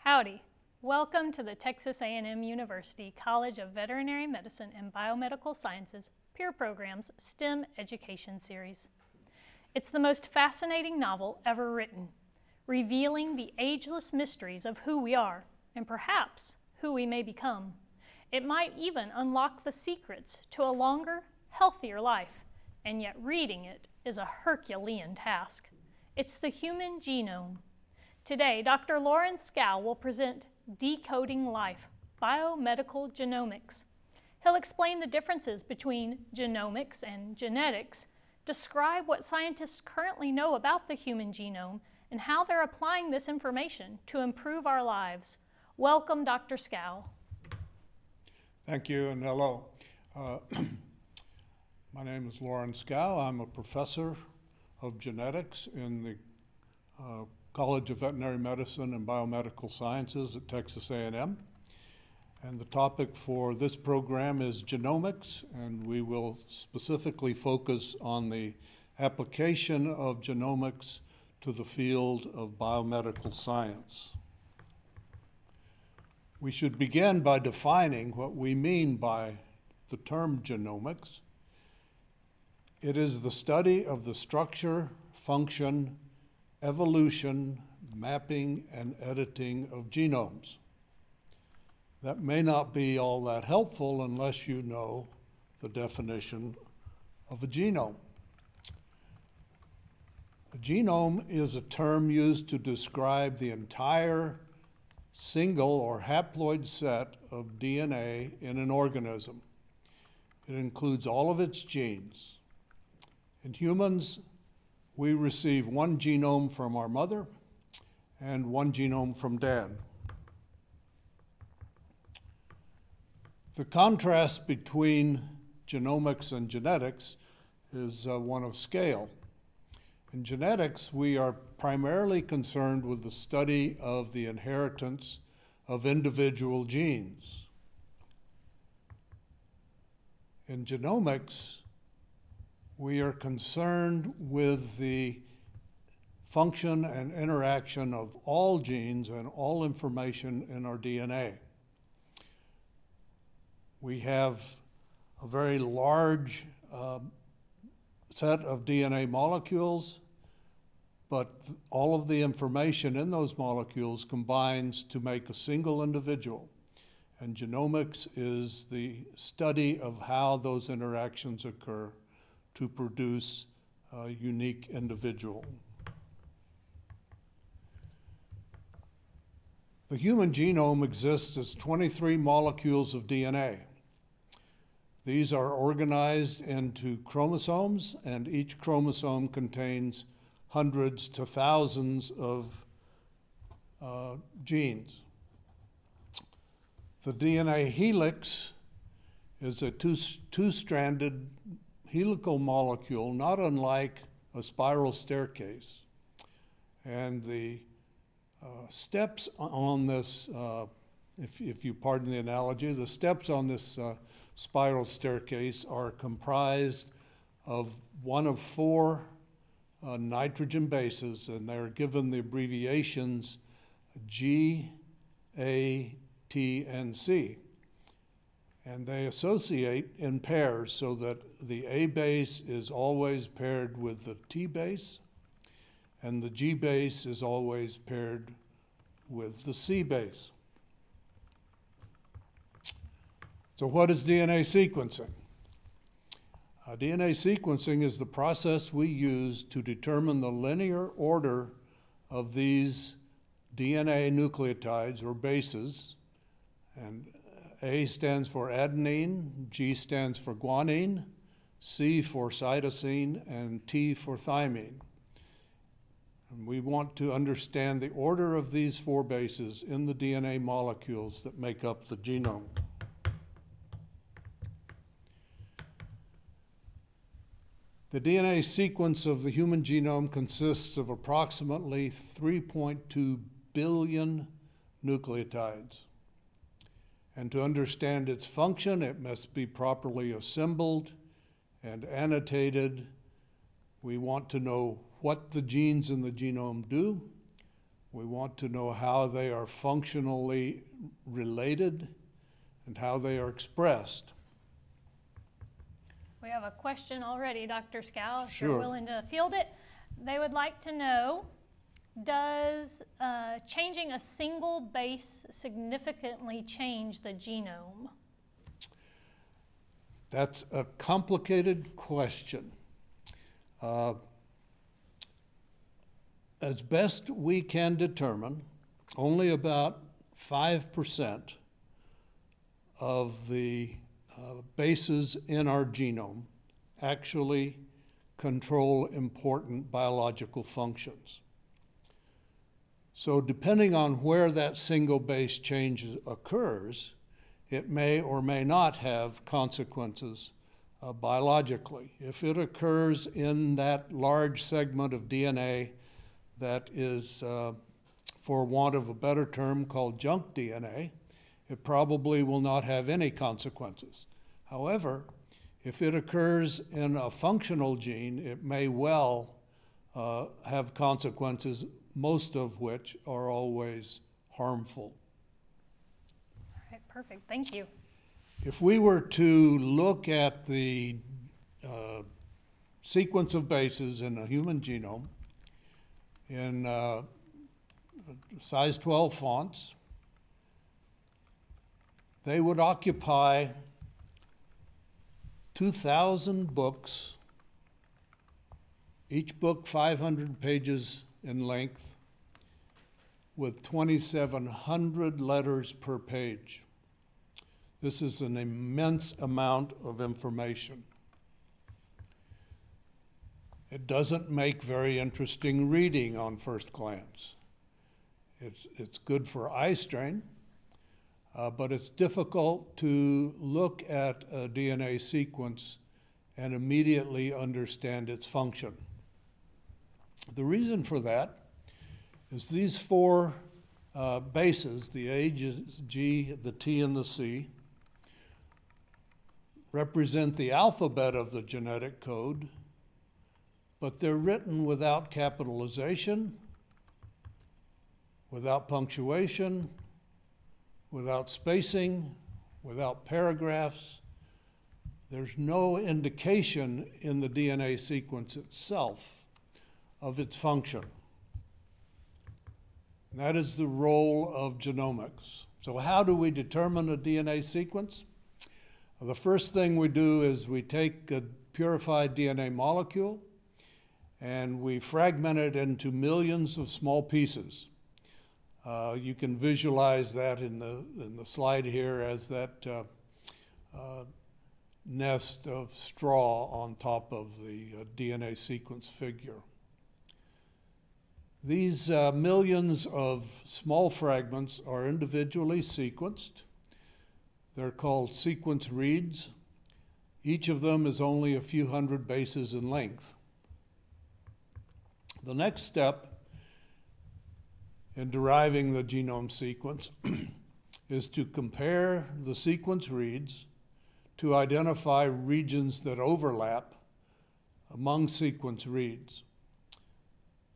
Howdy. Welcome to the Texas A&M University College of Veterinary Medicine and Biomedical Sciences Peer Program's STEM Education Series. It's the most fascinating novel ever written, revealing the ageless mysteries of who we are and perhaps who we may become. It might even unlock the secrets to a longer, healthier life, and yet reading it is a Herculean task. It's the human genome. Today, Dr. Loren Skow will present Decoding Life, Biomedical Genomics. He'll explain the differences between genomics and genetics, describe what scientists currently know about the human genome, and how they're applying this information to improve our lives. Welcome, Dr. Skow. Thank you, and hello. My name is Loren Skow. I'm a professor of genetics in the College of Veterinary Medicine and Biomedical Sciences at Texas A&M. And the topic for this program is genomics, and we will specifically focus on the application of genomics to the field of biomedical science. We should begin by defining what we mean by the term genomics. It is the study of the structure, function, evolution, mapping, and editing of genomes. That may not be all that helpful unless you know the definition of a genome. A genome is a term used to describe the entire single or haploid set of DNA in an organism. It includes all of its genes. In humans, we receive one genome from our mother and one genome from dad. The contrast between genomics and genetics is one of scale. In genetics, we are primarily concerned with the study of the inheritance of individual genes. In genomics, we are concerned with the function and interaction of all genes and all information in our DNA. We have a very large set of DNA molecules, but all of the information in those molecules combines to make a single individual. And genomics is the study of how those interactions occur to produce a unique individual. The human genome exists as 23 molecules of DNA. These are organized into chromosomes, and each chromosome contains hundreds to thousands of genes. The DNA helix is a two-stranded helical molecule, not unlike a spiral staircase. And the steps on this, if you pardon the analogy, the steps on this spiral staircase are comprised of one of four nitrogen bases, and they're given the abbreviations G, A, T, and C. And they associate in pairs so that the A base is always paired with the T base, and the G base is always paired with the C base. So what is DNA sequencing? DNA sequencing is the process we use to determine the linear order of these DNA nucleotides or bases, and A stands for adenine, G stands for guanine, C for cytosine, and T for thymine. And we want to understand the order of these four bases in the DNA molecules that make up the genome. The DNA sequence of the human genome consists of approximately 3.2 billion nucleotides. And to understand its function, it must be properly assembled and annotated. We want to know what the genes in the genome do, We want to know how they are functionally related and how they are expressed. We have a question already, Dr. Skow, if Sure. you're willing to field it. They would like to know, does changing a single base significantly change the genome? That's a complicated question. As best we can determine, only about 5% of the bases in our genome actually control important biological functions. So depending on where that single base change occurs, it may or may not have consequences biologically. If it occurs in that large segment of DNA that is, for want of a better term, called junk DNA, it probably will not have any consequences. However, if it occurs in a functional gene, it may well have consequences, most of which are always harmful. All right, perfect, thank you. If we were to look at the sequence of bases in a human genome in size 12 fonts, they would occupy 2,000 books, each book 500 pages in length, with 2,700 letters per page. This is an immense amount of information. It doesn't make very interesting reading on first glance. It's good for eye strain, but it's difficult to look at a DNA sequence and immediately understand its function. The reason for that is these four bases, the A, G, the T, and the C, represent the alphabet of the genetic code, but they're written without capitalization, without punctuation, without spacing, without paragraphs. There's no indication in the DNA sequence itself of its function. And that is the role of genomics. So how do we determine a DNA sequence? The first thing we do is we take a purified DNA molecule and we fragment it into millions of small pieces. You can visualize that in the slide here as that nest of straw on top of the DNA sequence figure. These millions of small fragments are individually sequenced. They're called sequence reads. Each of them is only a few hundred bases in length. The next step in deriving the genome sequence is to compare the sequence reads to identify regions that overlap among sequence reads.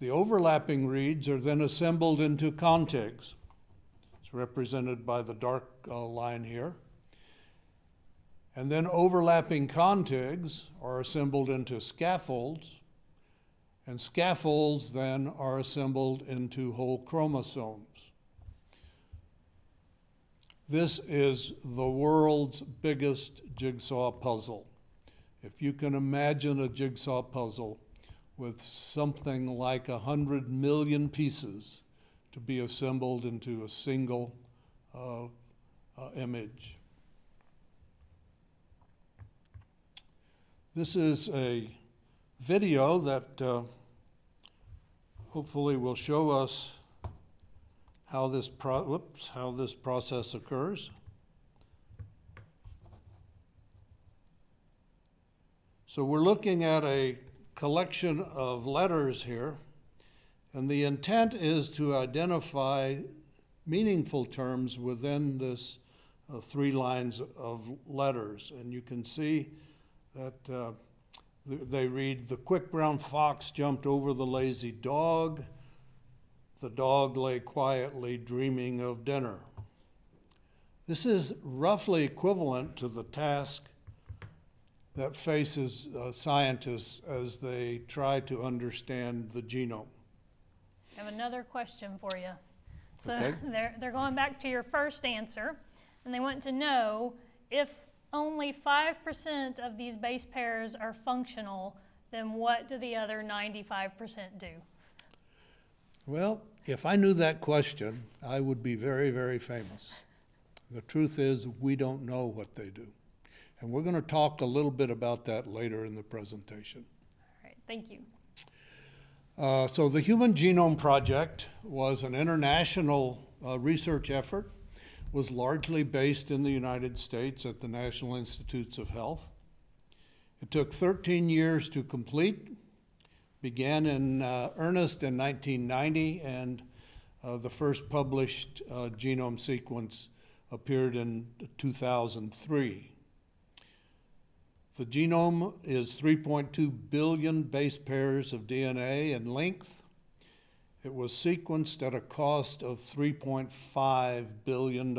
The overlapping reads are then assembled into contigs. It's represented by the dark line here. And then overlapping contigs are assembled into scaffolds, and scaffolds then are assembled into whole chromosomes. This is the world's biggest jigsaw puzzle. If you can imagine a jigsaw puzzle with something like 100 million pieces to be assembled into a single image. This is a video that hopefully will show us how this process occurs. So we're looking at a collection of letters here, and the intent is to identify meaningful terms within this 3 lines of letters. And you can see that they read, "The quick brown fox jumped over the lazy dog." the dog lay quietly dreaming of dinner. This is roughly equivalent to the task that faces scientists as they try to understand the genome. I have another question for you. So Okay. they're going back to your first answer, and they want to know if only 5% of these base pairs are functional, then what do the other 95% do? Well, if I knew that question, I would be very, very famous. The truth is, we don't know what they do. And we're going to talk a little bit about that later in the presentation. All right, thank you. So the Human Genome Project was an international research effort, was largely based in the United States at the National Institutes of Health. It took 13 years to complete, began in earnest in 1990, and the first published genome sequence appeared in 2003. The genome is 3.2 billion base pairs of DNA in length. It was sequenced at a cost of $3.5 billion.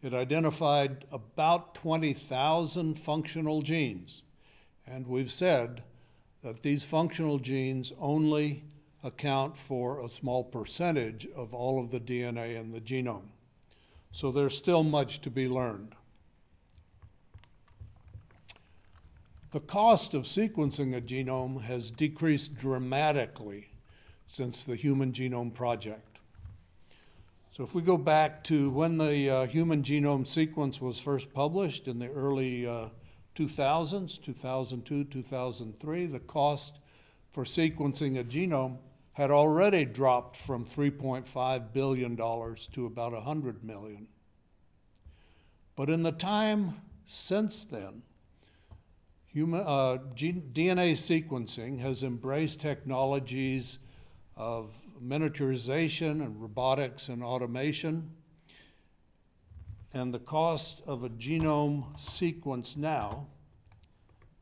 It identified about 20,000 functional genes, and we've said that these functional genes only account for a small percentage of all of the DNA in the genome. So there's still much to be learned. The cost of sequencing a genome has decreased dramatically since the Human Genome Project. So if we go back to when the human genome sequence was first published in the early 2000s, 2002, 2003, the cost for sequencing a genome had already dropped from $3.5 billion to about $100 million. But in the time since then, DNA sequencing has embraced technologies of miniaturization and robotics and automation. And the cost of a genome sequence now,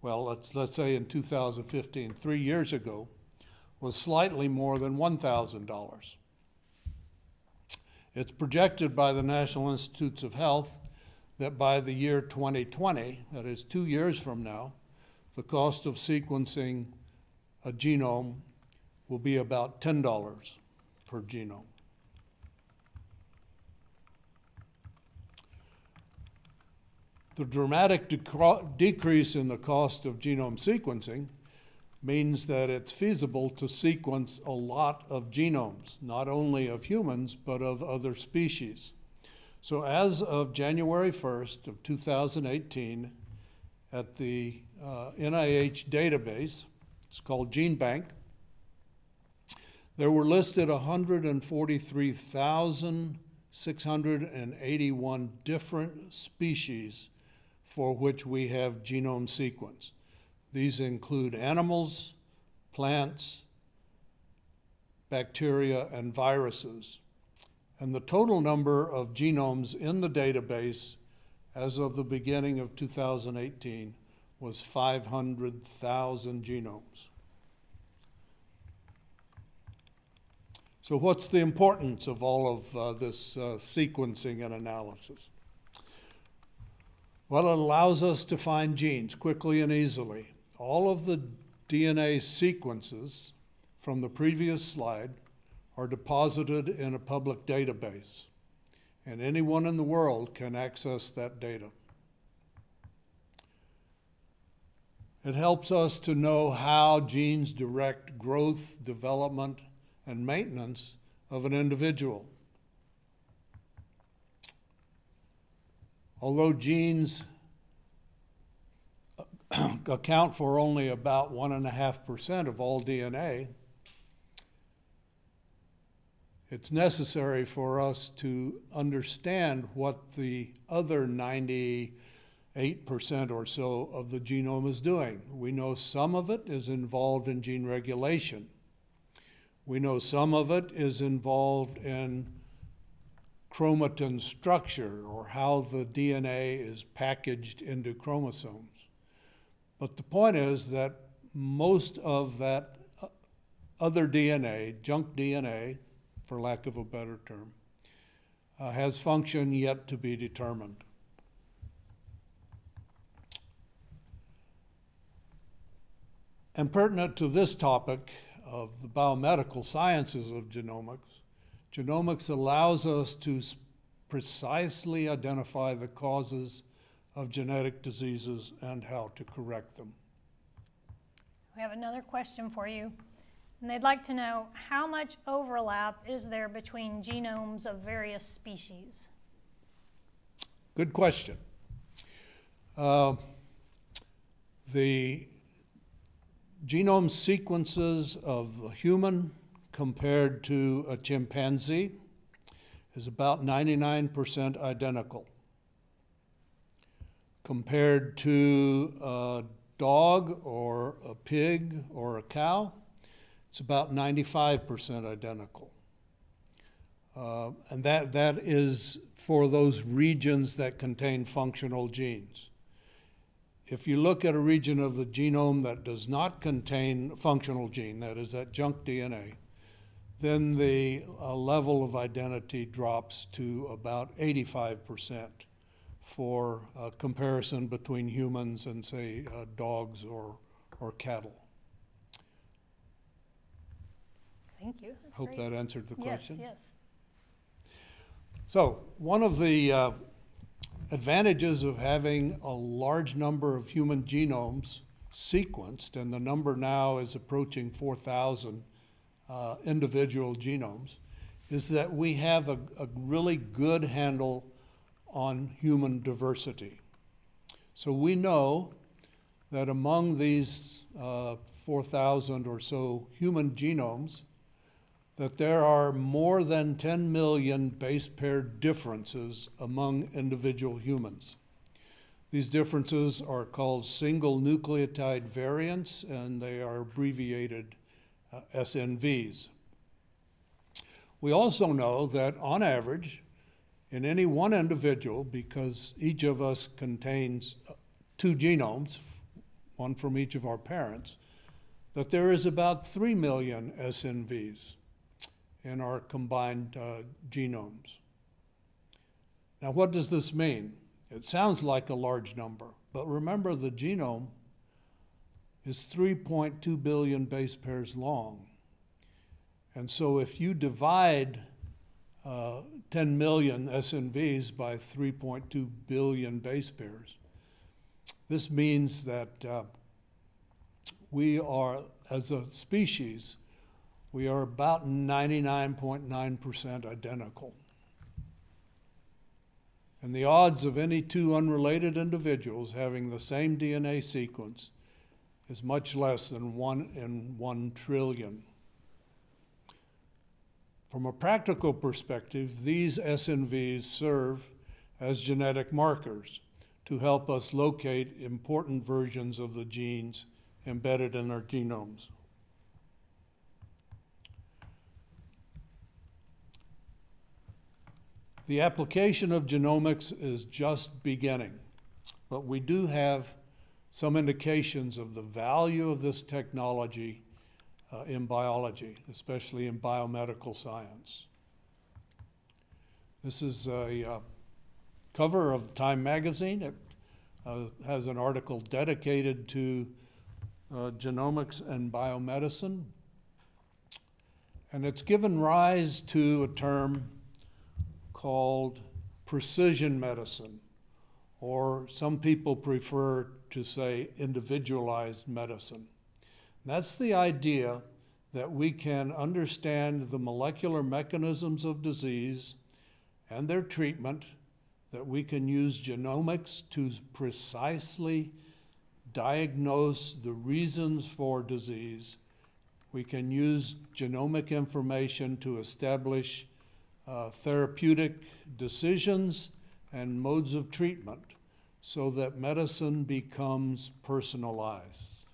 well, let's say in 2015, 3 years ago, was slightly more than $1,000. It's projected by the National Institutes of Health that by the year 2020, that is 2 years from now, the cost of sequencing a genome will be about $10 per genome. The dramatic decrease in the cost of genome sequencing means that it's feasible to sequence a lot of genomes, not only of humans, but of other species. So as of January 1st of 2018, at the NIH database, it's called GeneBank, there were listed 143,681 different species for which we have genome sequence. These include animals, plants, bacteria, and viruses. And the total number of genomes in the database as of the beginning of 2018 was 500,000 genomes. So what's the importance of all of this sequencing and analysis? Well, it allows us to find genes quickly and easily. All of the DNA sequences from the previous slide are deposited in a public database, and anyone in the world can access that data. It helps us to know how genes direct growth, development, and maintenance of an individual. Although genes account for only about 1.5% of all DNA, it's necessary for us to understand what the other 98% or so of the genome is doing. We know some of it is involved in gene regulation. We know some of it is involved in chromatin structure, or how the DNA is packaged into chromosomes. But the point is that most of that other DNA, junk DNA, for lack of a better term, has function yet to be determined. And pertinent to this topic of the biomedical sciences of genomics, genomics allows us to precisely identify the causes of genetic diseases and how to correct them. We have another question for you. And they'd like to know, how much overlap is there between genomes of various species? Good question. The genome sequences of a human compared to a chimpanzee is about 99% identical. Compared to a dog or a pig or a cow, it's about 95% identical. And that is for those regions that contain functional genes. If you look at a region of the genome that does not contain a functional gene, that is that junk DNA, then the level of identity drops to about 85% for a comparison between humans and, say, dogs or cattle. Thank you. That's Hope great. that answered the question. Yes, yes. So one of the advantages of having a large number of human genomes sequenced, and the number now is approaching 4,000 individual genomes, is that we have a really good handle on human diversity. So we know that among these 4,000 or so human genomes, that there are more than 10 million base pair differences among individual humans. These differences are called single nucleotide variants, and they are abbreviated SNVs. We also know that on average, in any one individual, because each of us contains 2 genomes, one from each of our parents, that there is about 3 million SNVs in our combined genomes. Now, what does this mean? It sounds like a large number, but remember the genome is 3.2 billion base pairs long. And so if you divide 10 million SNVs by 3.2 billion base pairs, this means that we are, as a species, we are about 99.9% identical. And the odds of any 2 unrelated individuals having the same DNA sequence is much less than 1 in 1 trillion. From a practical perspective, these SNVs serve as genetic markers to help us locate important versions of the genes embedded in our genomes. The application of genomics is just beginning, but we do have some indications of the value of this technology in biology, especially in biomedical science. This is a cover of Time magazine. It has an article dedicated to genomics and biomedicine, and it's given rise to a term called precision medicine, or some people prefer to say individualized medicine. That's the idea that we can understand the molecular mechanisms of disease and their treatment, that we can use genomics to precisely diagnose the reasons for disease. We can use genomic information to establish therapeutic decisions and modes of treatment so that medicine becomes personalized.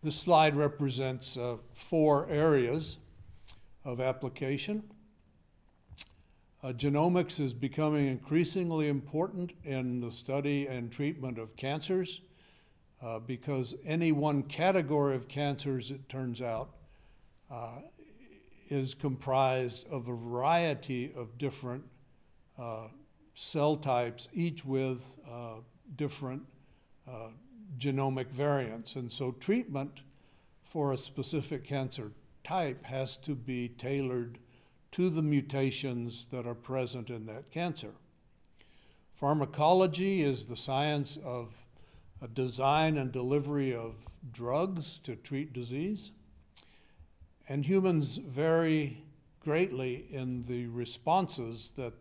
This slide represents 4 areas of application. Genomics is becoming increasingly important in the study and treatment of cancers because any one category of cancers, it turns out, is comprised of a variety of different cell types, each with different genomic variants. And so treatment for a specific cancer type has to be tailored to the mutations that are present in that cancer. Pharmacology is the science of design and delivery of drugs to treat disease. And humans vary greatly in the responses that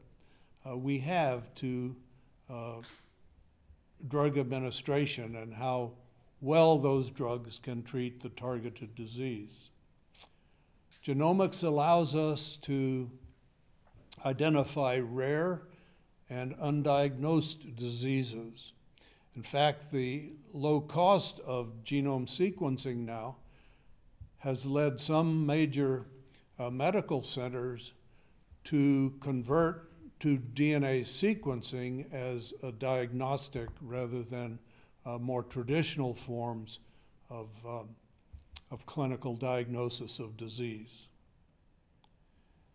we have to drug administration and how well those drugs can treat the targeted disease. Genomics allows us to identify rare and undiagnosed diseases. In fact, the low cost of genome sequencing now has led some major medical centers to convert to DNA sequencing as a diagnostic rather than more traditional forms of clinical diagnosis of disease.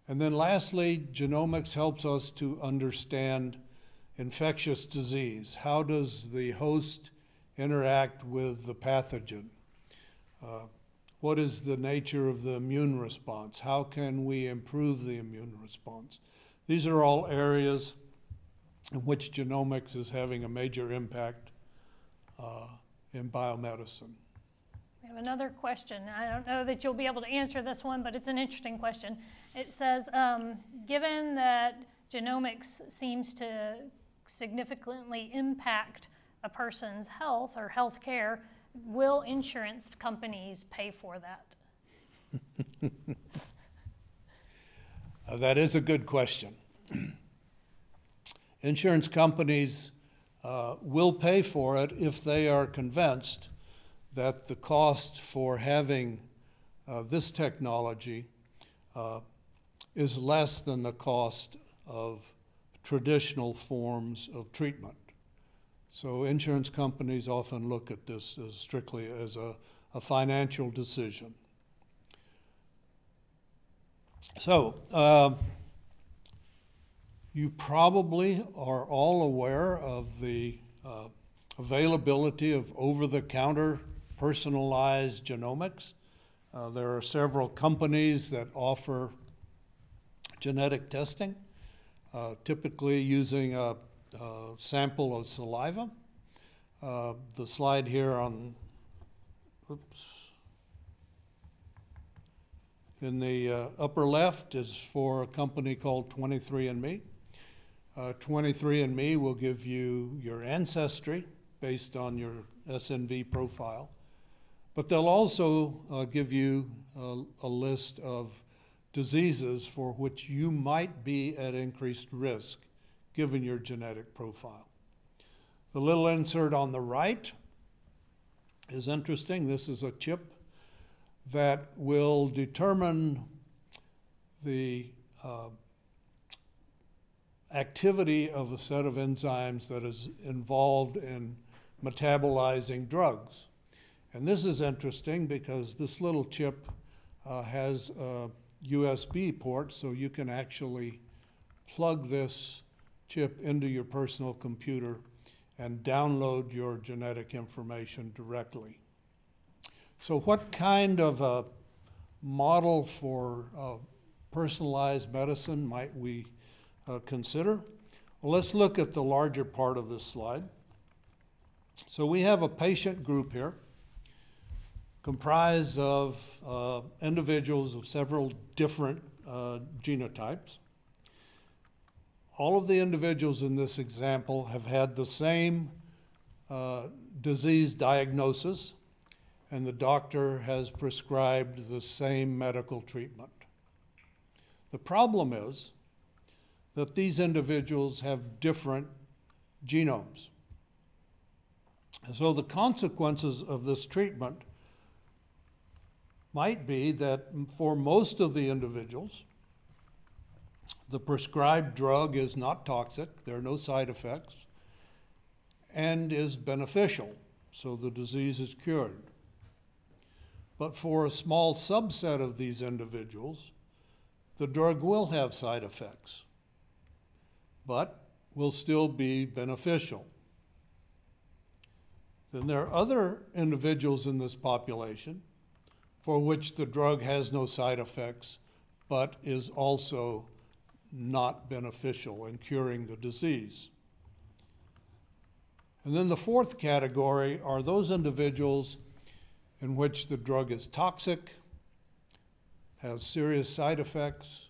And then lastly, genomics helps us to understand infectious disease. How does the host interact with the pathogen? What is the nature of the immune response? How can we improve the immune response? These are all areas in which genomics is having a major impact in biomedicine. We have another question. I don't know that you'll be able to answer this one, but it's an interesting question. It says, given that genomics seems to significantly impact a person's health or health care, will insurance companies pay for that? That is a good question. Insurance companies will pay for it if they are convinced that the cost for having this technology is less than the cost of traditional forms of treatment. So insurance companies often look at this as strictly as a financial decision. So you probably are all aware of the availability of over-the-counter personalized genomics. There are several companies that offer genetic testing, typically using a sample of saliva. The slide here on, in the upper left is for a company called 23andMe. 23andMe will give you your ancestry based on your SNV profile, but they'll also give you a list of diseases for which you might be at increased risk given your genetic profile. The little insert on the right is interesting. This is a chip that will determine the activity of a set of enzymes that is involved in metabolizing drugs. And this is interesting because this little chip has a USB port, so you can actually plug this chip into your personal computer and download your genetic information directly. So what kind of a model for personalized medicine might we consider? Well, let's look at the larger part of this slide. So we have a patient group here comprised of individuals of several different genotypes. All of the individuals in this example have had the same disease diagnosis, and the doctor has prescribed the same medical treatment. The problem is that these individuals have different genomes. And so the consequences of this treatment might be that for most of the individuals, The prescribed drug is not toxic, there are no side effects, and is beneficial, so the disease is cured. But for a small subset of these individuals, the drug will have side effects, but will still be beneficial. Then there are other individuals in this population for which the drug has no side effects, but is also not beneficial in curing the disease. And then the fourth category are those individuals in which the drug is toxic, has serious side effects,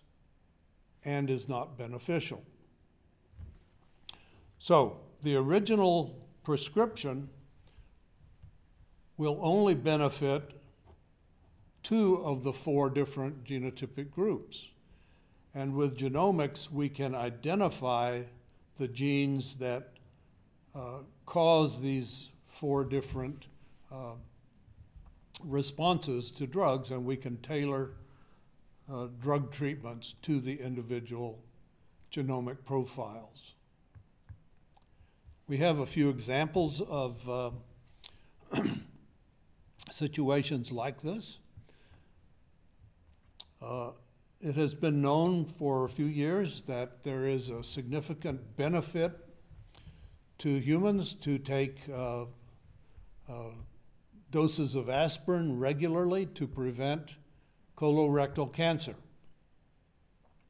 and is not beneficial. So the original prescription will only benefit 2 of the 4 different genotypic groups. And with genomics, we can identify the genes that cause these 4 different responses to drugs, and we can tailor drug treatments to the individual genomic profiles. We have a few examples of situations like this. It has been known for a few years that there is a significant benefit to humans to take doses of aspirin regularly to prevent colorectal cancer.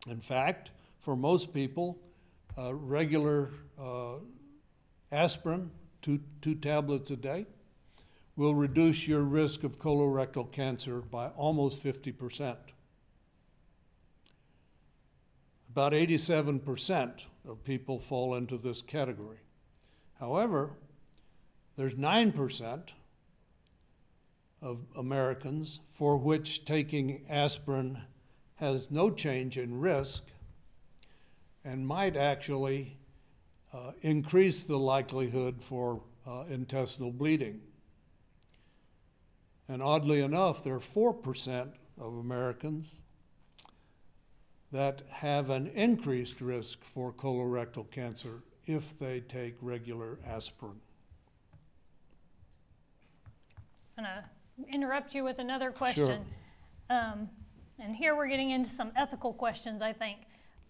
In fact, for most people, regular aspirin, two tablets a day, will reduce your risk of colorectal cancer by almost 50%. About 87% of people fall into this category. However, there's 9% of Americans for which taking aspirin has no change in risk and might actually increase the likelihood for intestinal bleeding. And oddly enough, there are 4% of Americans that have an increased risk for colorectal cancer if they take regular aspirin. I'm going to interrupt you with another question. Sure. And here we're getting into some ethical questions, I think.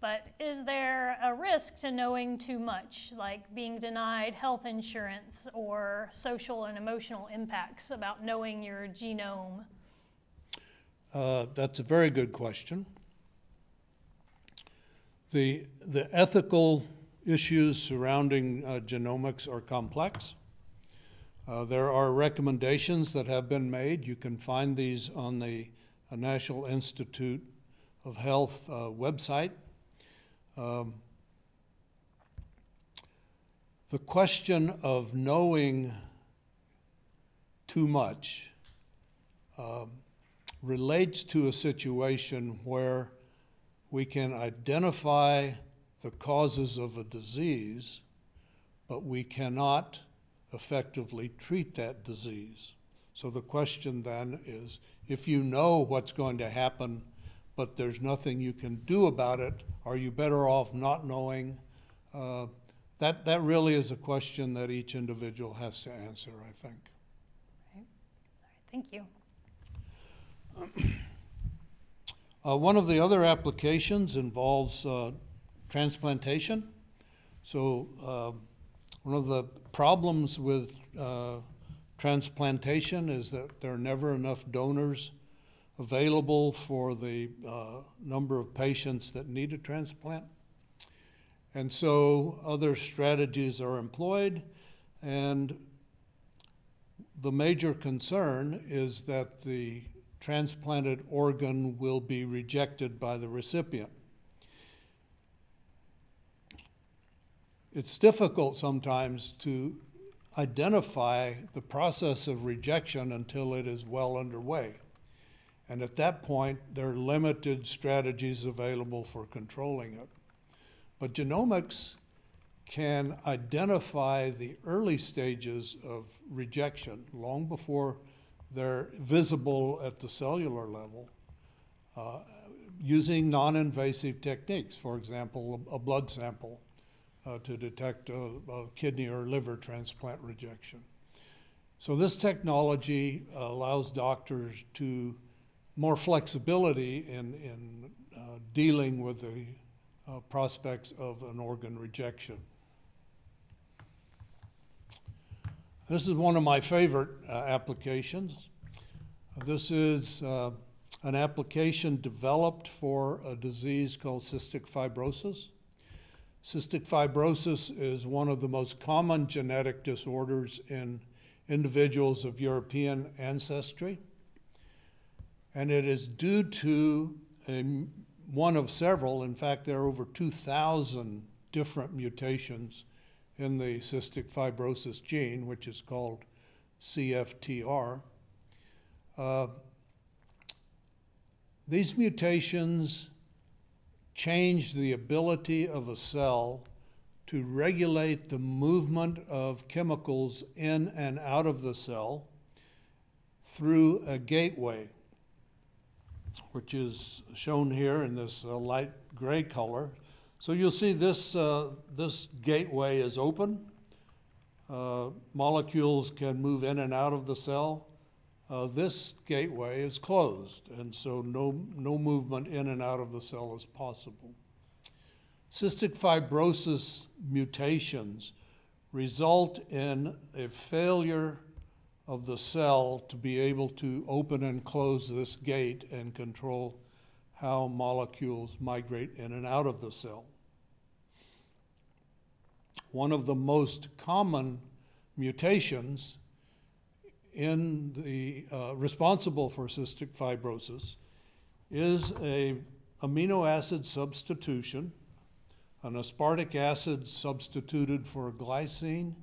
But is there a risk to knowing too much, like being denied health insurance or social and emotional impacts about knowing your genome? That's a very good question. The ethical issues surrounding genomics are complex. There are recommendations that have been made. You can find these on the National Institute of Health website. The question of knowing too much relates to a situation where we can identify the causes of a disease, but we cannot effectively treat that disease. So the question then is, if you know what's going to happen, but there's nothing you can do about it, are you better off not knowing? That really is a question that each individual has to answer, I think. Right. All right, thank you. One of the other applications involves transplantation. So one of the problems with transplantation is that there are never enough donors available for the number of patients that need a transplant. And so other strategies are employed, and the major concern is that the transplanted organ will be rejected by the recipient. It's difficult sometimes to identify the process of rejection until it is well underway. And at that point, there are limited strategies available for controlling it. But genomics can identify the early stages of rejection long before they're visible at the cellular level. using non-invasive techniques, for example, a blood sample to detect a kidney or liver transplant rejection. So this technology allows doctors to more flexibility in dealing with the prospects of an organ rejection. This is one of my favorite applications. This is an application developed for a disease called cystic fibrosis. Cystic fibrosis is one of the most common genetic disorders in individuals of European ancestry, and it is due to one of several, in fact there are over 2,000 different mutations in the cystic fibrosis gene, which is called CFTR. These mutations change the ability of a cell to regulate the movement of chemicals in and out of the cell through a gateway, which is shown here in this light gray color. So you'll see this, this gateway is open. Molecules can move in and out of the cell. This gateway is closed, and so no movement in and out of the cell is possible. Cystic fibrosis mutations result in a failure of the cell to be able to open and close this gate and control how molecules migrate in and out of the cell. One of the most common mutations in the responsible for cystic fibrosis is an amino acid substitution, an aspartic acid substituted for glycine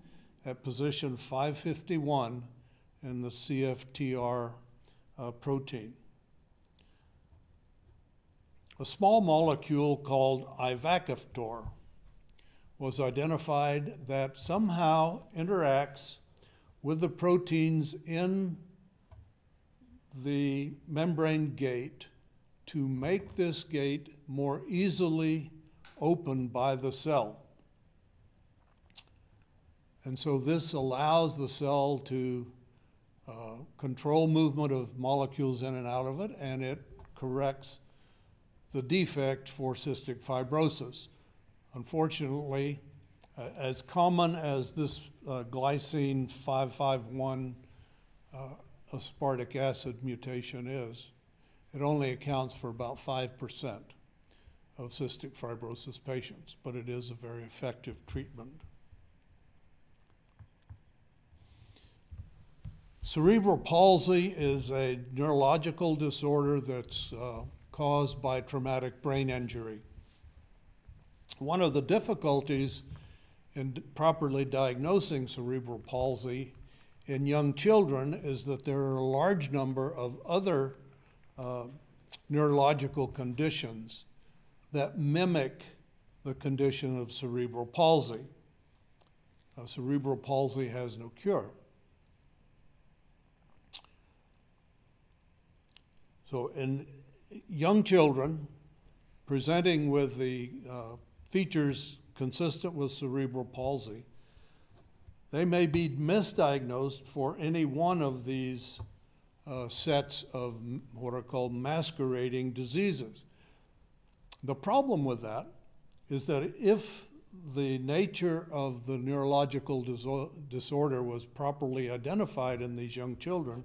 at position 551 in the CFTR protein. A small molecule called ivacaftor was identified that somehow interacts with the proteins in the membrane gate to make this gate more easily opened by the cell. And so this allows the cell to control movement of molecules in and out of it, and it corrects the defect for cystic fibrosis. Unfortunately, as common as this glycine 551 aspartic acid mutation is, it only accounts for about 5% of cystic fibrosis patients, but it is a very effective treatment. Cerebral palsy is a neurological disorder that's caused by traumatic brain injury. One of the difficulties in properly diagnosing cerebral palsy in young children is that there are a large number of other neurological conditions that mimic the condition of cerebral palsy. Cerebral palsy has no cure. So in young children presenting with the features consistent with cerebral palsy, they may be misdiagnosed for any one of these sets of what are called masquerading diseases. The problem with that is that if the nature of the neurological disorder was properly identified in these young children,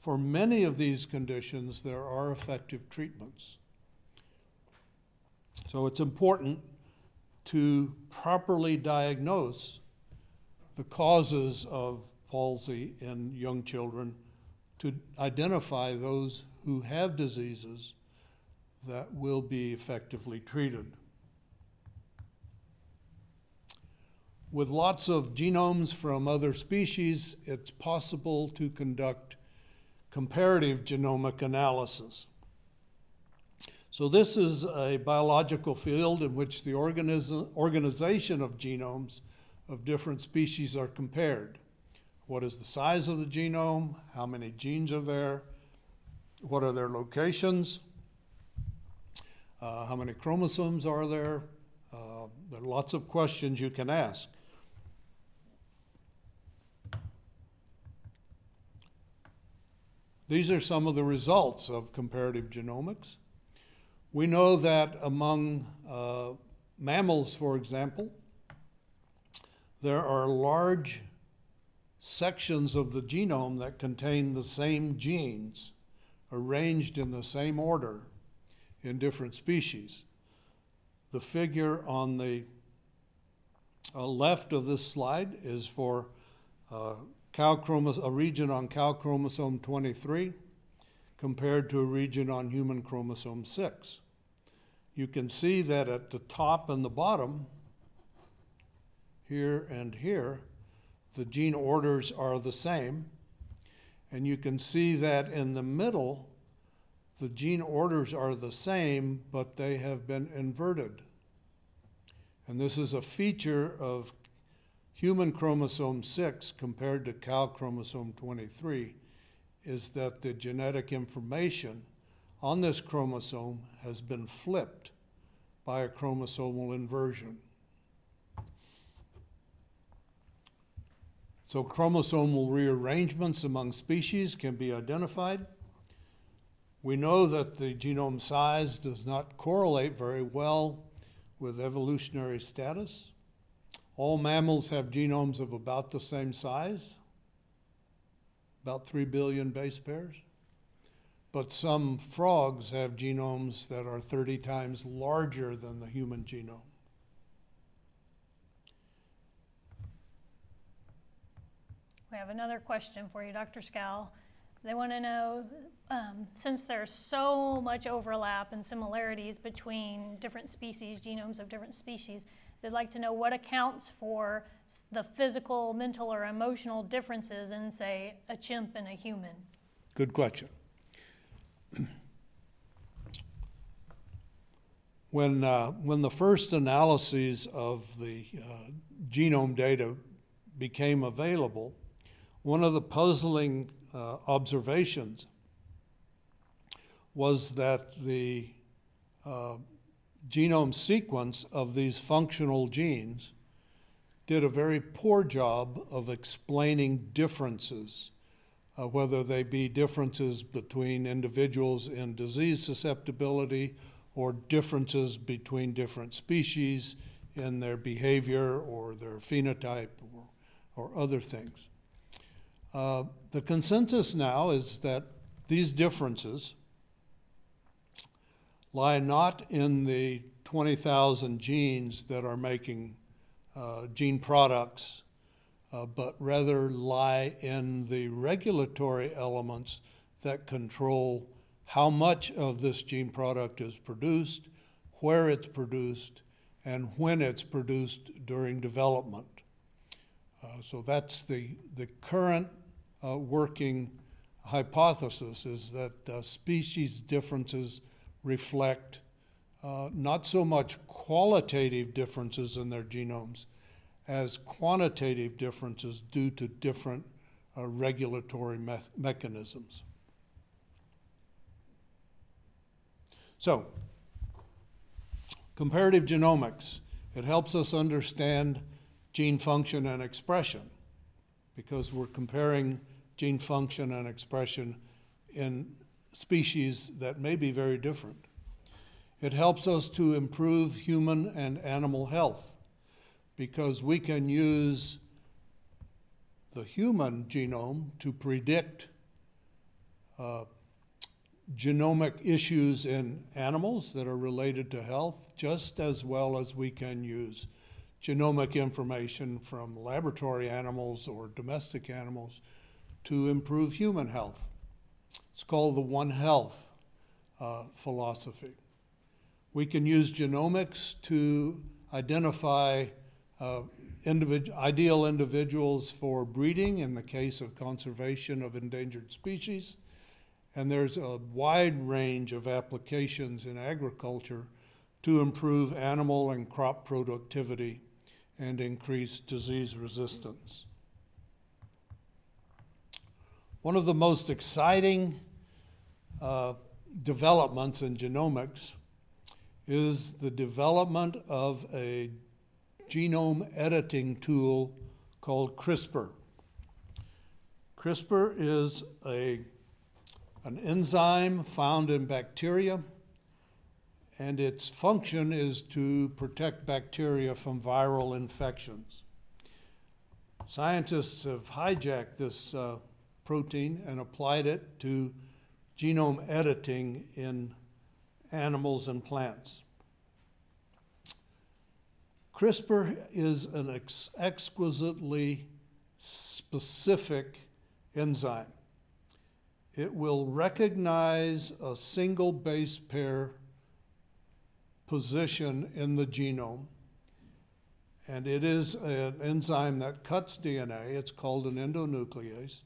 for many of these conditions there are effective treatments. So it's important to properly diagnose the causes of palsy in young children, to identify those who have diseases that will be effectively treated. With lots of genomes from other species, it's possible to conduct comparative genomic analysis. So this is a biological field in which the organization of genomes of different species are compared. What is the size of the genome? How many genes are there? What are their locations? How many chromosomes are there? There are lots of questions you can ask. These are some of the results of comparative genomics. We know that among mammals, for example, there are large sections of the genome that contain the same genes arranged in the same order in different species. The figure on the left of this slide is for a region on cow chromosome 23 compared to a region on human chromosome 6. You can see that at the top and the bottom, here and here, the gene orders are the same. And you can see that in the middle, the gene orders are the same, but they have been inverted. And this is a feature of human chromosome 6 compared to cow chromosome 23, is that the genetic information on this chromosome has been flipped by a chromosomal inversion. So chromosomal rearrangements among species can be identified. We know that the genome size does not correlate very well with evolutionary status. All mammals have genomes of about the same size, about 3 billion base pairs. But some frogs have genomes that are 30 times larger than the human genome. We have another question for you, Dr. Skow. They want to know, since there's so much overlap and similarities between different species, genomes of different species, they'd like to know what accounts for the physical, mental, or emotional differences in, say, a chimp and a human. Good question. When the first analyses of the genome data became available, one of the puzzling observations was that the genome sequence of these functional genes did a very poor job of explaining differences, whether they be differences between individuals in disease susceptibility or differences between different species in their behavior or their phenotype or other things. The consensus now is that these differences lie not in the 20,000 genes that are making gene products, but rather lie in the regulatory elements that control how much of this gene product is produced, where it's produced, and when it's produced during development. So that's the current working hypothesis, is that species differences reflect not so much qualitative differences in their genomes as quantitative differences due to different regulatory mechanisms. So, comparative genomics, it helps us understand gene function and expression, because we're comparing gene function and expression in species that may be very different. It helps us to improve human and animal health, because we can use the human genome to predict genomic issues in animals that are related to health, just as well as we can use genomic information from laboratory animals or domestic animals to improve human health. It's called the One Health philosophy. We can use genomics to identify ideal individuals for breeding in the case of conservation of endangered species. And there's a wide range of applications in agriculture to improve animal and crop productivity and increase disease resistance. One of the most exciting developments in genomics is the development of a genome editing tool called CRISPR. CRISPR is an enzyme found in bacteria, and its function is to protect bacteria from viral infections. Scientists have hijacked this protein and applied it to genome editing in animals and plants. CRISPR is an exquisitely specific enzyme. It will recognize a single base pair position in the genome, and it is an enzyme that cuts DNA. It's called an endonuclease,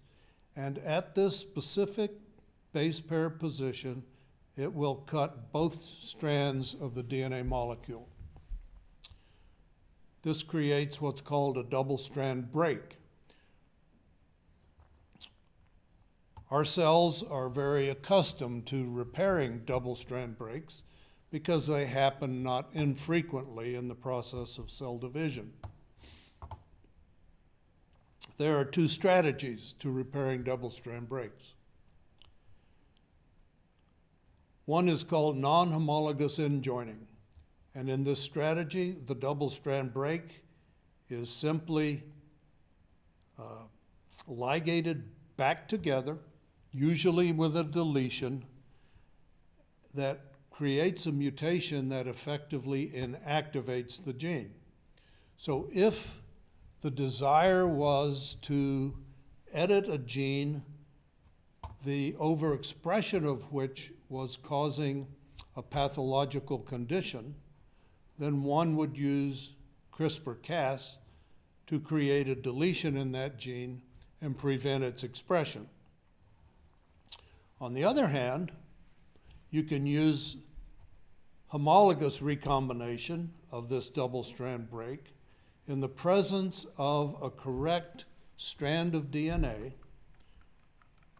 and at this specific base pair position, it will cut both strands of the DNA molecule. This creates what's called a double-strand break. Our cells are very accustomed to repairing double-strand breaks because they happen not infrequently in the process of cell division. There are two strategies to repairing double-strand breaks. One is called non-homologous end joining. And in this strategy, the double-strand break is simply ligated back together, usually with a deletion, that creates a mutation that effectively inactivates the gene. So if the desire was to edit a gene, the overexpression of which was causing a pathological condition, then one would use CRISPR-Cas to create a deletion in that gene and prevent its expression. On the other hand, you can use homologous recombination of this double-strand break in the presence of a correct strand of DNA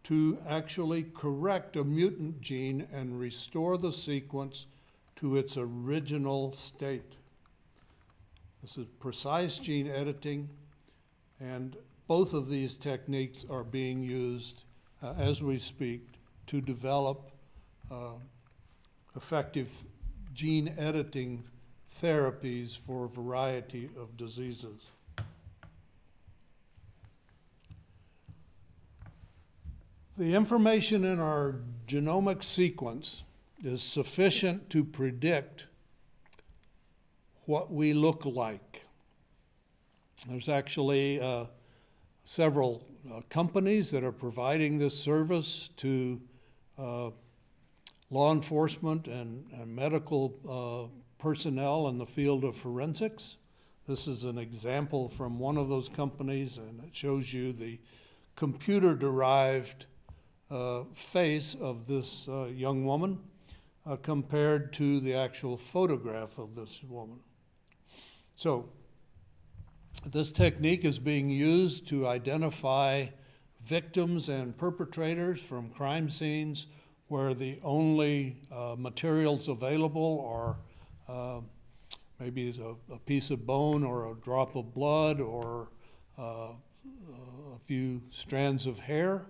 to actually correct a mutant gene and restore the sequence to its original state. This is precise gene editing, and both of these techniques are being used as we speak to develop effective gene editing therapies for a variety of diseases. The information in our genomic sequence is sufficient to predict what we look like. There's actually several companies that are providing this service to law enforcement and medical personnel in the field of forensics. This is an example from one of those companies, and it shows you the computer-derived face of this young woman compared to the actual photograph of this woman. So this technique is being used to identify victims and perpetrators from crime scenes where the only materials available are maybe a piece of bone or a drop of blood or a few strands of hair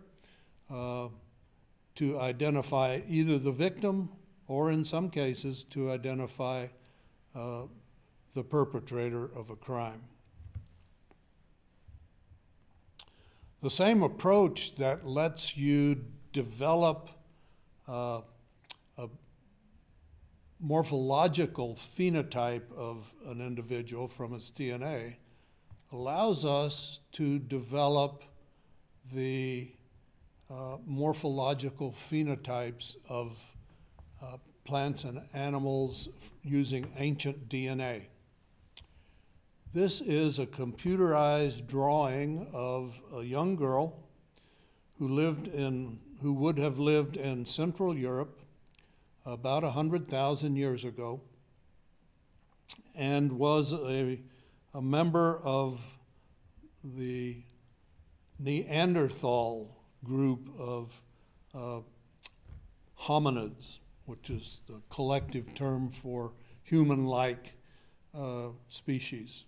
to identify either the victim or, in some cases, to identify the perpetrator of a crime. The same approach that lets you develop a morphological phenotype of an individual from its DNA allows us to develop the morphological phenotypes of plants and animals using ancient DNA. This is a computerized drawing of a young girl who would have lived in Central Europe about 100,000 years ago and was a member of the Neanderthal group of hominids, which is the collective term for human-like species.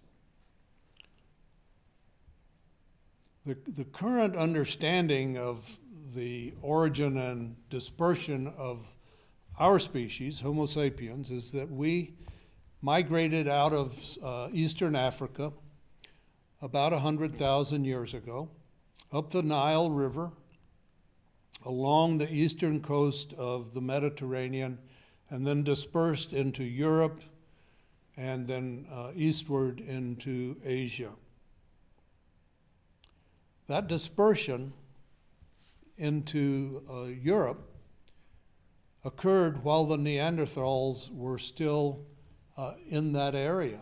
The current understanding of the origin and dispersion of our species, Homo sapiens, is that we migrated out of Eastern Africa about 100,000 years ago, up the Nile River, along the eastern coast of the Mediterranean, and then dispersed into Europe, and then eastward into Asia. That dispersion into Europe occurred while the Neanderthals were still in that area.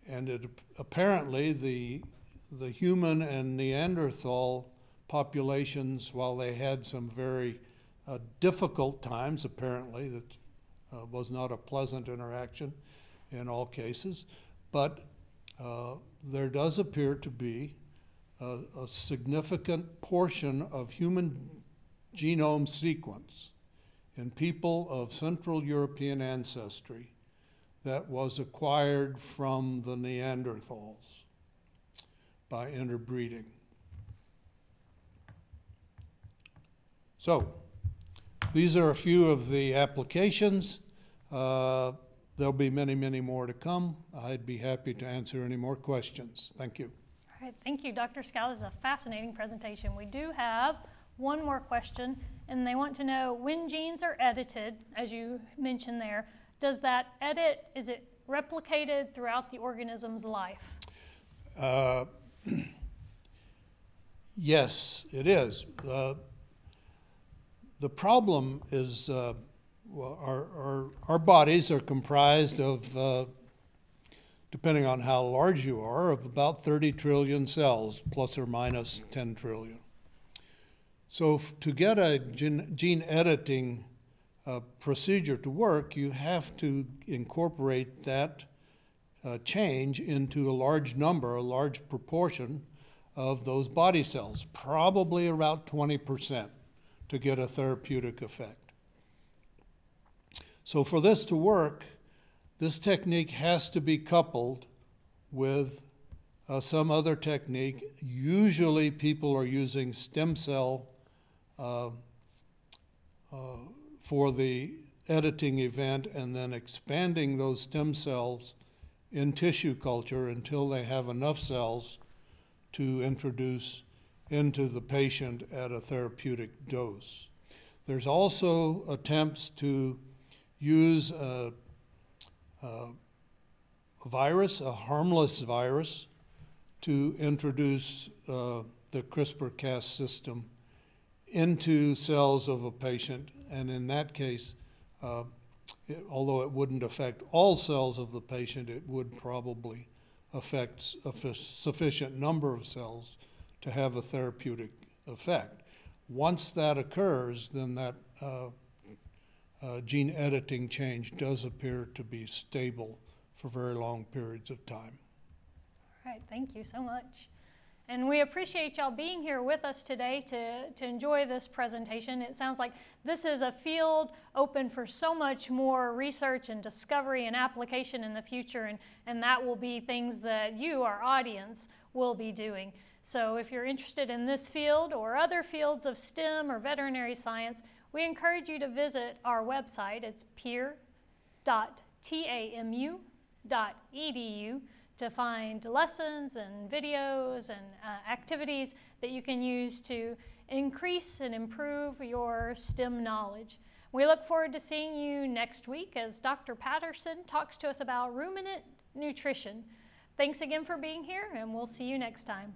And apparently the human and Neanderthal populations, while they had some very difficult times, apparently, that was not a pleasant interaction in all cases, but there does appear to be a significant portion of human genome sequence in people of Central European ancestry that was acquired from the Neanderthals by interbreeding. So, these are a few of the applications. There'll be many, many more to come. I'd be happy to answer any more questions. Thank you. All right, thank you, Dr. Skow. This is a fascinating presentation. We do have one more question, and they want to know, when genes are edited, as you mentioned there, does that edit, is it replicated throughout the organism's life? Yes, it is. The problem is well, our bodies are comprised of, depending on how large you are, of about 30 trillion cells, plus or minus 10 trillion. So to get a gene editing procedure to work, you have to incorporate that change into a large number, a large proportion of those body cells, probably around 20% to get a therapeutic effect. So for this to work, this technique has to be coupled with some other technique. Usually people are using stem cell for the editing event and then expanding those stem cells in tissue culture until they have enough cells to introduce into the patient at a therapeutic dose. There's also attempts to use a virus, a harmless virus, to introduce the CRISPR-Cas system into cells of a patient, and in that case, although it wouldn't affect all cells of the patient, it would probably affect a sufficient number of cells to have a therapeutic effect. Once that occurs, then that gene editing change does appear to be stable for very long periods of time. All right, thank you so much. And we appreciate y'all being here with us today to enjoy this presentation. It sounds like this is a field open for so much more research and discovery and application in the future, and that will be things that you, our audience, will be doing. So if you're interested in this field or other fields of STEM or veterinary science, we encourage you to visit our website. It's peer.tamu.edu to find lessons and videos and activities that you can use to increase and improve your STEM knowledge. We look forward to seeing you next week as Dr. Patterson talks to us about ruminant nutrition. Thanks again for being here, and we'll see you next time.